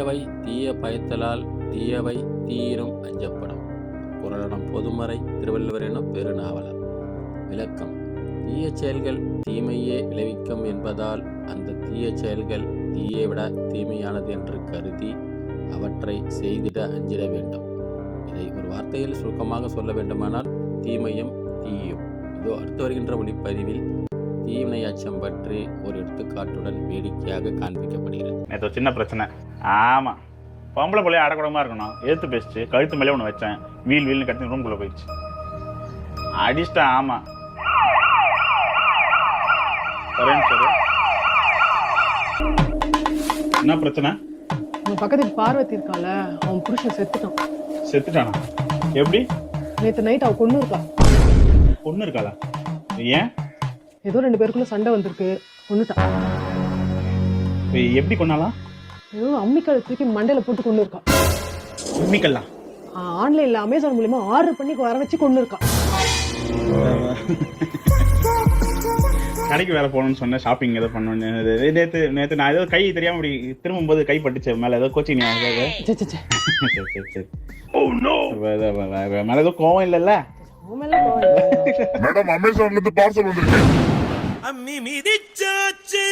தீயவை தீய பயத்தலால் தீயவை தீயினும் அஞ்சப்படும். குறளனம் பொதுமறை திருவள்ளுவர் எனும் பெருநாவலர். விளக்கம்: தீய செயல்கள் தீமையே விளைவிக்கும் என்பதால் அந்த தீய செயல்கள் தீயை விட தீமையானது என்று கருதி அவற்றை செய்திட அஞ்சிட வேண்டும். இதை ஒரு வார்த்தையில் சுருக்கமாக சொல்ல வேண்டுமானால் தீமையும் தீயும். இதோ அடுத்து வருகின்ற ஒளிப்பதிவில் தீவினை அச்சம் பற்றி ஒரு எடுத்துக்காட்டுடன் வேடிக்கையாக காண்பிக்கப்படுகிறது. நேற்று ஒரு சின்ன பிரச்சனை. ஆமாம், பொம்பளை பிள்ளைய அடக்கூடமா இருக்கணும். எடுத்து பேசிச்சு கழுத்து மேலே ஒன்று வச்சேன். வீல்னு கட்டி ரூம்குள்ளே போயிடுச்சு. அடிச்சிட்டேன். ஆமாம், சரின்னு சரி. என்ன பிரச்சனை? உன் பக்கத்துக்கு பார்வதி இருக்கால, அவன் புருஷன் செத்துட்டான். செத்துட்டானா? எப்படி? நேற்று நைட் அவ கொண்டு இருக்கா. பொண்ணு இருக்காளா? ஏன்? ஏதோ 2 பேருக்குள்ள சண்டை வந்திருக்கு, கொண்டுட்டான். எப்படி கொண்டாலாம்? ஏதோ அம்மிக்கல் தூக்கி மண்டையில போட்டு கொண்டு இருக்கா. அம்மிக்கல்லாம் ஆன்லைன்ல அமேசான் மூலமா ஆர்டர் பண்ணி வர வச்சு கொண்டு இருக்கா. கடைக்கு வேலை போகணும்னு சொன்னேன், ஷாப்பிங் ஏதோ பண்ணணும். நேற்று நான் ஏதோ கை தெரியாம இப்படி திரும்பும்போது கை பட்டுச்சு மேலே. ஏதோ கோச்சிங் மேலே ஏதோ கோவம் இல்லைல்ல? மேடம், அமேசான்ல இருந்து பார்சல் வந்திருக்கு. அம்மி மிதிச்சாச்சு.